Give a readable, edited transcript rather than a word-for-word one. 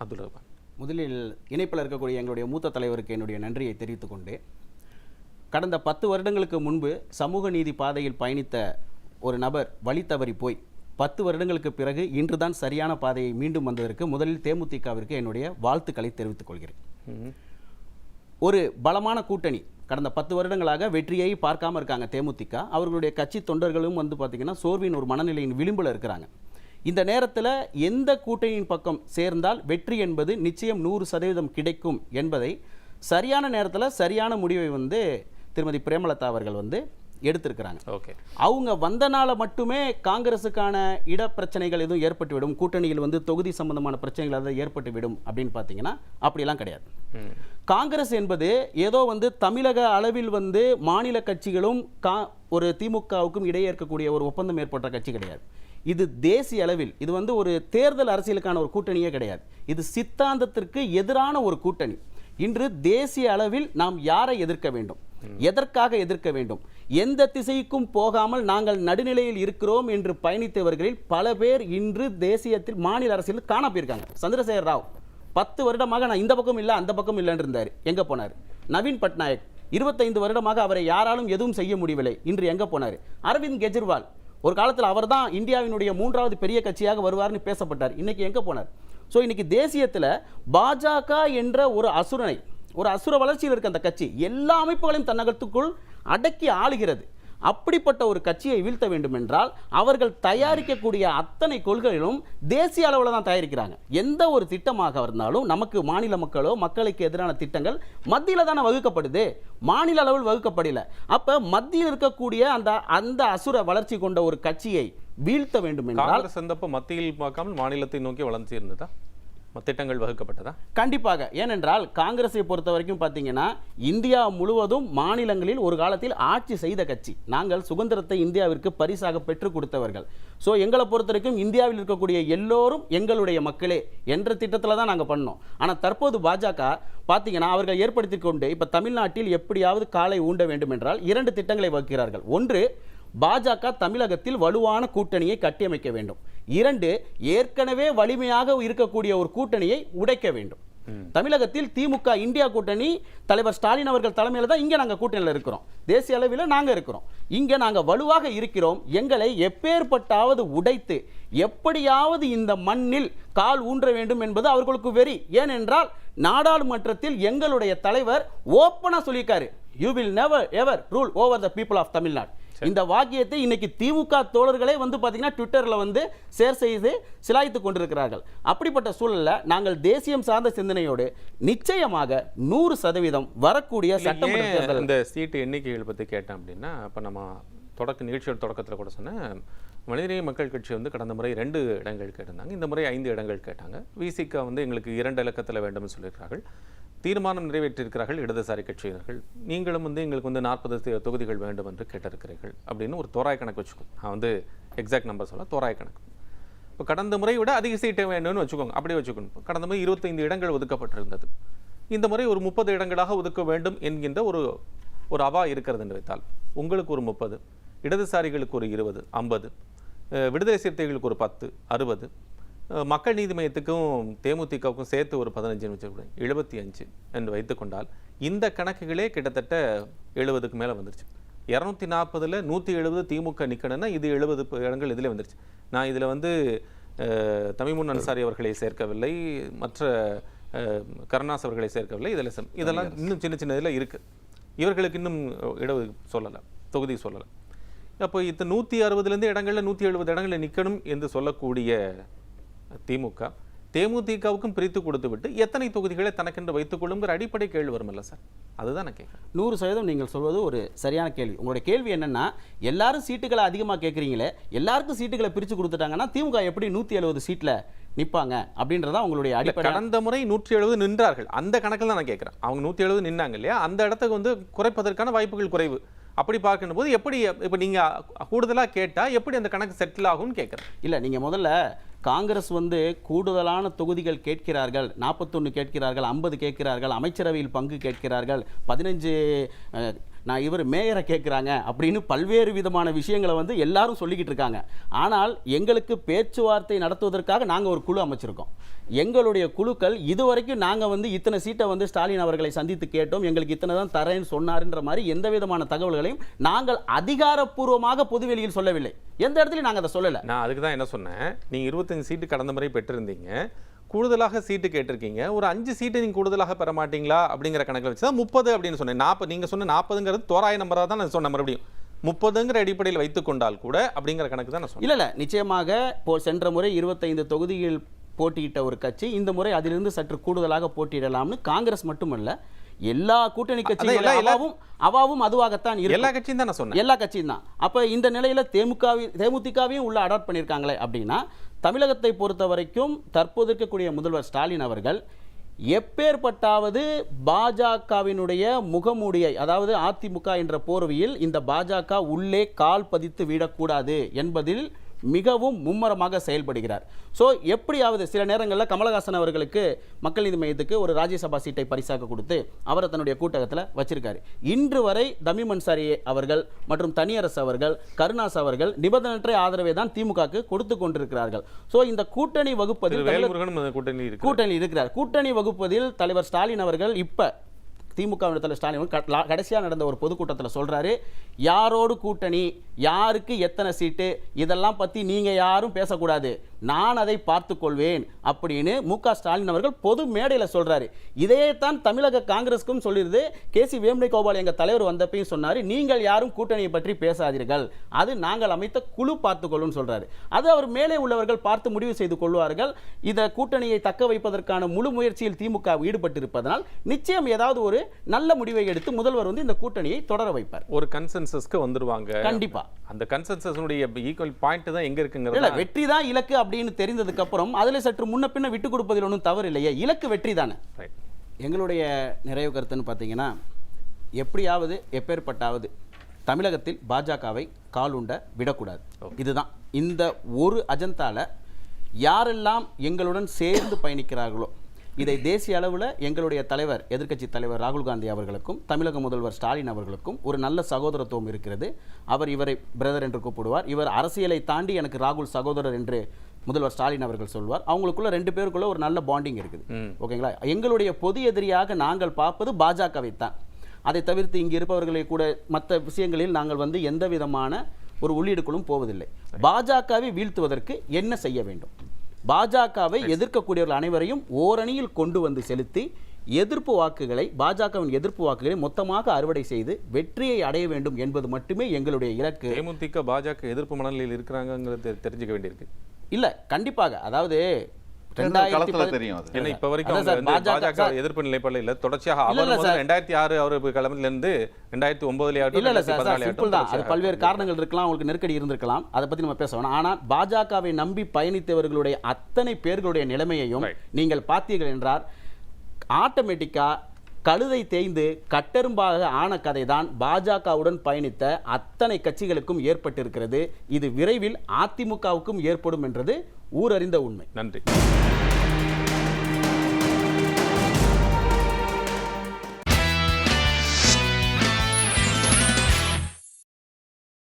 அப்துல் ரஹ்மான். முதலில் இணைப்பில் இருக்கக்கூடிய எங்களுடைய மூத்த தலைவருக்கு என்னுடைய நன்றியை தெரிவித்துக்கொண்டு, கடந்த 10 வருடங்களுக்கு முன்பு சமூக நீதி பாதையில் பயணித்த ஒரு நபர் வழி தவறி போய் 10 வருடங்களுக்கு பிறகு இன்றுதான் சரியான பாதையை மீண்டும் வந்ததற்கு முதலில் தேமுதிகவிற்கு என்னுடைய வாழ்த்துக்களை தெரிவித்துக் கொள்கிறேன். ஒரு பலமான கூட்டணி கடந்த 10 வருடங்களாக வெற்றியை பார்க்காம இருக்காங்க தேமுதிக. அவர்களுடைய கட்சி தொண்டர்களும் வந்து பார்த்தீங்கன்னா சோர்வின் ஒரு மனநிலையின் விளிம்பில் இருக்கிறாங்க. இந்த நேரத்தில் எந்த கூட்டணியின் பக்கம் சேர்ந்தால் வெற்றி என்பது நிச்சயம் 100% கிடைக்கும் என்பதை சரியான நேரத்தில் சரியான முடிவை வந்து திருமதி பிரேமலதா அவர்கள் வந்து எடுத்திருக்கிறாங்க. ஓகே, அவங்க வந்தனால மட்டுமே காங்கிரஸுக்கான இட பிரச்சனைகள் எதுவும் ஏற்பட்டுவிடும், கூட்டணியில் வந்து தொகுதி சம்பந்தமான பிரச்சனைகள் அதை ஏற்பட்டுவிடும் அப்படின்னு பார்த்தீங்கன்னா அப்படிலாம் கிடையாது. காங்கிரஸ் என்பது ஏதோ வந்து தமிழக அளவில் வந்து மாநில கட்சிகளும் ஒரு திமுகவுக்கும் இடையே இருக்கக்கூடிய ஒரு ஒப்பந்தம் ஏற்பட்ட கட்சி கிடையாது. இது தேசிய அளவில், இது வந்து ஒரு தேர்தல் அரசியலுக்கான ஒரு கூட்டணியே கிடையாது. இது சித்தாந்தத்திற்கு எதிரான ஒரு கூட்டணி. இன்று தேசிய அளவில் நாம் யாரை எதிர்க்க வேண்டும், எதற்காக எதிர்க்க வேண்டும், எந்த திசைக்கும் போகாமல் நாங்கள் நடுநிலையில் இருக்கிறோம் என்று பயணித்தவர்களில் பல பேர் இன்று தேசியத்தில் மாநில அரசியல் காண போயிருக்காங்க. சந்திரசேகர் ராவ் 10 வருடமாக நான் இந்த பக்கம் இல்லை அந்த பக்கம் இல்லைன்னு இருந்தார், எங்க போனார்? நவீன் பட்நாயக் 25 வருடமாக அவரை யாராலும் எதுவும் செய்ய முடியவில்லை, இன்று எங்க போனார்? அரவிந்த் கெஜ்ரிவால் ஒரு காலத்தில் அவர் தான் இந்தியாவினுடைய 3வது பெரிய கட்சியாக வருவார்னு பேசப்பட்டார், இன்னைக்கு எங்க போனார்? ஸோ இன்னைக்கு தேசியத்தில் பாஜக என்ற ஒரு அசுரனை, ஒரு அசுர வளர்ச்சியில் இருக்க அந்த கட்சி எல்லா அமைப்புகளையும் தன்னகத்துக்குள் அடக்கி ஆளுகிறது. அப்படிப்பட்ட ஒரு கட்சியை வீழ்த்த வேண்டும் என்றால் அவர்கள் தயாரிக்கக்கூடிய அத்தனை கொள்கைகளும் தேசிய அளவில் தான் தயாரிக்கிறாங்க. எந்த ஒரு திட்டமாக இருந்தாலும் நமக்கு மாநில மக்களோ மக்களுக்கு எதிரான திட்டங்கள் மத்தியில் தானே வகுக்கப்படுது, மாநில அளவில் வகுக்கப்படல. அப்ப மத்தியில் இருக்கக்கூடிய அந்த அசுர வளர்ச்சி கொண்ட ஒரு கட்சியை வீழ்த்த வேண்டும் என்றால் மத்தியில் பார்க்காமல் மாநிலத்தை நோக்கி வளர்ச்சி இருந்ததா, திட்டங்கள் வகுக்கப்பட்டதா? கண்டிப்பாக. ஏனென்றால் காங்கிரஸை பொறுத்த வரைக்கும் பார்த்தீங்கன்னா இந்தியா முழுவதும் மாநிலங்களில் ஒரு காலத்தில் ஆட்சி செய்த கட்சி. நாங்கள் சுதந்திரத்தை இந்தியாவிற்கு பரிசாக பெற்றுக் கொடுத்தவர்கள். ஸோ எங்களை பொறுத்த வரைக்கும் இந்தியாவில் இருக்கக்கூடிய எல்லோரும் எங்களுடைய மக்களே என்ற திட்டத்தில் தான் நாங்கள் பண்ணோம். ஆனால் தற்போது பாஜக பார்த்தீங்கன்னா அவர்கள் ஏற்படுத்தி கொண்டு இப்போ தமிழ்நாட்டில் எப்படியாவது காலை ஊண்ட வேண்டும் என்றால் 2 திட்டங்களை வகுக்கிறார்கள். ஒன்று, பாஜக தமிழகத்தில் வலுவான கூட்டணியை கட்டியமைக்க வேண்டும். 2, ஏற்கனவே வலிமையாக இருக்கக்கூடிய ஒரு கூட்டணியை உடைக்க வேண்டும். தமிழகத்தில் திமுக இந்தியா கூட்டணி தலைவர் ஸ்டாலின் அவர்கள் தலைமையில் தான் இங்கே நாங்கள் கூட்டணியில் இருக்கிறோம், தேசிய அளவில் நாங்கள் இருக்கிறோம். இங்கே நாங்கள் வலுவாக இருக்கிறோம். எங்களை எப்பேற்பட்டாவது உடைத்து எப்படியாவது இந்த மண்ணில் கால் ஊன்ற வேண்டும் என்பது அவர்களுக்கு வெறி. ஏனென்றால் நாடாளுமன்றத்தில் எங்களுடைய தலைவர் ஓப்பனாக சொல்லியிருக்காரு, you will never ever rule over the people of Tamil Nadu. இந்த வாக்கியத்தை இன்னைக்கு திமுக தோழர்களே வந்து பார்த்தீங்கன்னா ட்விட்டரில் வந்து ஷேர் செய்து சிலாய்த்து கொண்டிருக்கிறார்கள். அப்படிப்பட்ட சூழலில் நாங்கள் தேசியம் சார்ந்த சிந்தனையோடு நிச்சயமாக 100% வரக்கூடிய சட்டமன்ற தேர்தல் இந்த சீட்டு எண்ணிக்கைகள் பற்றி கேட்டேன் அப்படின்னா, இப்போ நம்ம நிகழ்ச்சியோட தொடக்கத்தில் கூட சொன்னேன், மனிதநேய மக்கள் கட்சி வந்து கடந்த முறை 2 இடங்கள் கேட்டிருந்தாங்க, இந்த முறை 5 இடங்கள் கேட்டாங்க. விசிக வந்து எங்களுக்கு 2 இலக்கத்தில் வேண்டும்னு சொல்லியிருக்கிறார்கள். தீர்மானம் நிறைவேற்றியிருக்கிறார்கள் இடதுசாரி கட்சியினர்கள். நீங்களும் வந்து எங்களுக்கு வந்து 40 தொகுதிகள் வேண்டும் என்று கேட்டிருக்கிறீர்கள் அப்படின்னு ஒரு தோராய கணக்கு வச்சுக்கோங்க. நான் வந்து எக்ஸாக்ட் நம்பர் சொல்ல, தோராய கணக்கு. இப்போ கடந்த முறை விட அதிக சீட்டை வேணும்னு வச்சுக்கோங்க, அப்படியே வச்சுக்கணும். கடந்த முறை 25 இடங்கள் ஒதுக்கப்பட்டிருந்தது, இந்த முறை ஒரு 30 இடங்களாக ஒதுக்க வேண்டும் என்கின்ற ஒரு அவா இருக்கிறது என்று வைத்தால், உங்களுக்கு ஒரு 30, இடதுசாரிகளுக்கு ஒரு 20, 50, விடுதலை சிறுத்தைகளுக்கு ஒரு 10, 60, மக்கள் நீதி மையத்துக்கும் தேமுதிகவுக்கும் சேர்த்து ஒரு 15 வச்சுக்கூட 75 என்று வைத்துக்கொண்டால் இந்த கணக்குகளே கிட்டத்தட்ட 70க்கு மேலே வந்துருச்சு. 240ல் 170 திமுக நிற்கணும்னா இது 70 இடங்கள் இதில் வந்துருச்சு. நான் இதில் வந்து தமிமுன் அன்சாரி அவர்களை சேர்க்கவில்லை, மற்ற கருணாஸ் அவர்களை சேர்க்கவில்லை. இதெல்லாம் இன்னும் சின்ன சின்ன இதில் இருக்குது. இவர்களுக்கு இன்னும் சொல்லலை, தொகுதி சொல்லலை. அப்போ இந்த 160 இடங்களில் 170 இடங்களில் நிற்கணும் என்று சொல்லக்கூடிய திமுக தேமுதிகவுக்கும் பிரித்து கொடுத்து விட்டு எத்தனை தொகுதிகளை தனக்கென்று வைத்துக் கொள்ளுங்கிற அடிப்படை கேள்வி வரும்ல சார்? அதுதான் நான் கேட்குறேன். 100% நீங்கள் சொல்வது ஒரு சரியான கேள்வி. உங்களுடைய கேள்வி என்னன்னா, எல்லாரும் சீட்டுகளை அதிகமாக கேட்குறீங்களே, எல்லாருக்கும் சீட்டுகளை பிரித்து கொடுத்துட்டாங்கன்னா திமுக எப்படி 170 சீட்டில் நிற்பாங்க அப்படின்றதா உங்களுடைய அடிப்படை. கடந்த முறை 170 நின்றார்கள், அந்த கணக்கில் தான் நான் கேட்குறேன். அவங்க 170 நின்னாங்க இல்லையா, அந்த இடத்துக்கு வந்து குறைப்பதற்கான வாய்ப்புகள் குறைவு. அப்படி பார்க்கணும் போது எப்படி இப்போ நீங்கள் கூடுதலாக கேட்டால் எப்படி அந்த கணக்கு செட்டில் ஆகும்னு கேட்குறேன். இல்லை, நீங்கள் முதல்ல காங்கிரஸ் வந்து கூடுதலான தொகுதிகள் கேட்கிறார்கள், 41 கேட்கிறார்கள், 50 கேட்கிறார்கள், அமைச்சரவையில் பங்கு கேட்கிறார்கள், 15 நான் இவர் மேயரை கேட்குறாங்க அப்படின்னு பல்வேறு விதமான விஷயங்களை வந்து எல்லாரும் சொல்லிக்கிட்டு இருக்காங்க. ஆனால் எங்களுக்கு பேச்சுவார்த்தை நடத்துவதற்காக நாங்கள் ஒரு குழு அமைச்சிருக்கோம். எங்களுடைய குழுக்கள் இதுவரைக்கும் நாங்கள் வந்து இத்தனை சீட்டை வந்து ஸ்டாலின் அவர்களை சந்தித்து கேட்டோம், எங்களுக்கு இத்தனை தான் தரேன்னு சொன்னாருன்ற மாதிரி எந்த விதமான தகவல்களையும் நாங்கள் அதிகாரப்பூர்வமாக பொதுவெளியில் சொல்லவில்லை. எந்த இடத்துலையும் நாங்கள் அதை சொல்லலை. நான் அதுக்கு தான் என்ன சொன்னேன், நீங்கள் 25 சீட்டு கடந்த முறை பெற்றிருந்தீங்க, கூடுதலாக சீட்டு கேட்டிருக்கீங்க, ஒரு 5 சீட்டு நீங்கள் கூடுதலாக பெற மாட்டீங்களா அப்படிங்கிற கணக்கில் வச்சு தான் 30 அப்படின்னு சொன்னேன். 40 நீங்கள் சொன்ன 40ங்கிறது தோராய நம்பராக தான் நான் சொன்னேன். மறுபடியும் 30ங்கிற அடிப்படையில் வைத்துக் கொண்டால் கூட அப்படிங்கிற கணக்கு தான் நான் சொன்னேன். இல்லை நிச்சயமாக சென்ற முறை 25 தொகுதியில் போட்டியிட்ட ஒரு கட்சி இந்த முறை அதிலிருந்து சற்று கூடுதலாக போட்டியிடலாம்னு காங்கிரஸ் மட்டுமல்ல எல்லா கூட்டணி கட்சிகளும் அவாவும் அதுவாகத்தான் இருக்கு. எல்லா கட்சியும் தான் நான் சொன்னேன். எல்லா கட்சியும் தான். அப்ப இந்த நிலையில தேமுதிகவையும் உள்ள அடாப்ட் பண்ணியிருக்காங்களே அப்படின்னா தமிழகத்தை பொறுத்த வரைக்கும் தற்போது இருக்கக்கூடிய முதல்வர் ஸ்டாலின் அவர்கள் எப்பேற்பட்டாவது பாஜகவினுடைய முகமூடியை, அதாவது அதிமுக என்ற போர்வையில் இந்த பாஜக உள்ளே கால் பதித்து விடக்கூடாது என்பதில் மிகவும் மும்மரமாக செயல்படுகிறார். ஸோ எப்படியாவது சில நேரங்களில் கமலஹாசன் அவர்களுக்கு மக்கள் நீதி மையத்துக்கு ஒரு ராஜ்யசபா சீட்டை பரிசாக கொடுத்து அவரை தன்னுடைய கூட்டத்தில் வச்சிருக்காரு. இன்று வரை தமிம் அன்சாரி அவர்கள் மற்றும் தனியரசு அவர்கள், கருணாஸ் அவர்கள் நிபந்தனையற்ற ஆதரவை தான் திமுகவுக்கு கொடுத்து கொண்டிருக்கிறார்கள். ஸோ இந்த கூட்டணி வகுப்பதில் கூட்டணி இருக்கிறார். கூட்டணி வகுப்பதில் தலைவர் ஸ்டாலின் அவர்கள் இப்ப திமுக ஸ்டாலின் கடைசியாக நடந்த ஒரு பொதுக்கூட்டத்தில் சொல்றாரு, யாரோடு கூட்டணி, யாருக்கு எத்தனை சீட்டு, இதெல்லாம் பத்தி நீங்க யாரும் பேசக்கூடாது, நான் அதை பார்த்துக் கொள்வேன் அப்படின்னு மு.க. ஸ்டாலின் அவர்கள் பொது மேடையில் சொல்றாரு. இதையே தான் தமிழக காங்கிரஸுக்கும் சொல்லிருது. கே.சி. வேணுகோபால் எங்க தலைவர் வந்தப்பையும் சொன்னாரு, நீங்கள் யாரும் கூட்டணியை பற்றி பேசாதீர்கள், அது நாங்கள் அமைத்த குழு பார்த்துக்கொள்ளும் சொல்றாரு. அது அவர் மேலே உள்ளவர்கள் பார்த்து முடிவு செய்து கொள்வார்கள். இந்த கூட்டணியை தக்க வைப்பதற்கான முழு முயற்சியில் திமுக ஈடுபட்டிருப்பதனால் நிச்சயம் ஏதாவது ஒரு நல்ல முடிவை எடுத்து முதல்வர் வந்து இந்த கூட்டணியை தொடர வைப்பார். ஒரு கன்சென்சஸ்க்கு வந்துருவாங்க. கண்டிப்பா அந்த கன்சென்சஸ்னுடைய ஈக்குவல் பாயிண்ட் தான் எங்க இருக்குங்கிறது. வெற்றி தான் இலக்கு அப்படின்னு தெரிந்ததுக்கு அப்புறம் அதில் சற்று முன்ன பின்ன விட்டு கொடுப்பதில் ஒன்றும் தவறு இல்லையே. இலக்கு வெற்றி தானே. எங்களுடைய நிறைவு கருத்துன்னு பார்த்தீங்கன்னா, எப்படியாவது எப்பேற்பட்டாவது தமிழகத்தில் பாஜகவை காலுண்ட விடக்கூடாது. இதுதான் இந்த ஒரு அஜெண்டால யாரெல்லாம் எங்களுடன் சேர்ந்து பயணிக்கிறார்களோ, இதை தேசிய அளவில் எங்களுடைய தலைவர், எதிர்க்கட்சி தலைவர் ராகுல் காந்தி அவர்களுக்கும் தமிழக முதல்வர் ஸ்டாலின் அவர்களுக்கும் ஒரு நல்ல சகோதரத்துவம் இருக்கிறது. அவர் இவரை பிரதர் என்று கூப்பிடுவார். இவர் அரசியலை தாண்டி எனக்கு ராகுல் சகோதரர் என்று முதல்வர் ஸ்டாலின் அவர்கள் சொல்வார். அவங்களுக்குள்ள 2 பேருக்குள்ள ஒரு நல்ல பாண்டிங் இருக்குது. ஓகேங்களா. எங்களுடைய பொது எதிரியாக நாங்கள் பார்ப்பது பாஜகவை தான். அதை தவிர்த்து இங்கு இருப்பவர்களை கூட மற்ற விஷயங்களில் நாங்கள் வந்து எந்த விதமான ஒரு உள்ளீடுகளும் போவதில்லை. பாஜகவை வீழ்த்துவதற்கு என்ன செய்ய வேண்டும், பாஜகவை எதிர்க்கக்கூடியவர்கள் அனைவரையும் ஓரணியில் கொண்டு வந்து செலுத்தி எதிர்ப்பு வாக்குகளை, பாஜகவின் எதிர்ப்பு வாக்குகளை மொத்தமாக அறுவடை செய்து வெற்றியை அடைய வேண்டும் என்பது மட்டுமே எங்களுடைய இலக்கு. தேமுதிக பாஜக எதிர்ப்பு மனநிலையில் இருக்கிறாங்கிறது தெரிஞ்சுக்க வேண்டியிருக்கு. இல்ல கண்டிப்பாக, அதாவது இப்ப வரைக்கும் பாஜக எதிர்ப்பு நிலைப்பாடு இல்ல. தொடர்ச்சியாக 2006 அவரு கிளம்பிலிருந்து 2009 பல்வேறு காரணங்கள் இருக்கலாம், உங்களுக்கு நெருக்கடி இருந்திருக்கலாம், அதை பத்தி நம்ம பேசணும். ஆனால் பாஜகவை நம்பி பயணித்தவர்களுடைய அத்தனை பேர்களுடைய நிலைமையையும் நீங்கள் பார்த்தீர்கள் என்றால் ஆட்டோமேட்டிக்கா கழுதை தேய்ந்து கட்டெரும்பாக ஆன கதைதான் பாஜகவுடன் பயணித்த அத்தனை கட்சிகளுக்கும் ஏற்பட்டிருக்கிறது. இது விரைவில் அதிமுகவுக்கும் ஏற்படும் என்றது ஊரறிந்த உண்மை. நன்றி.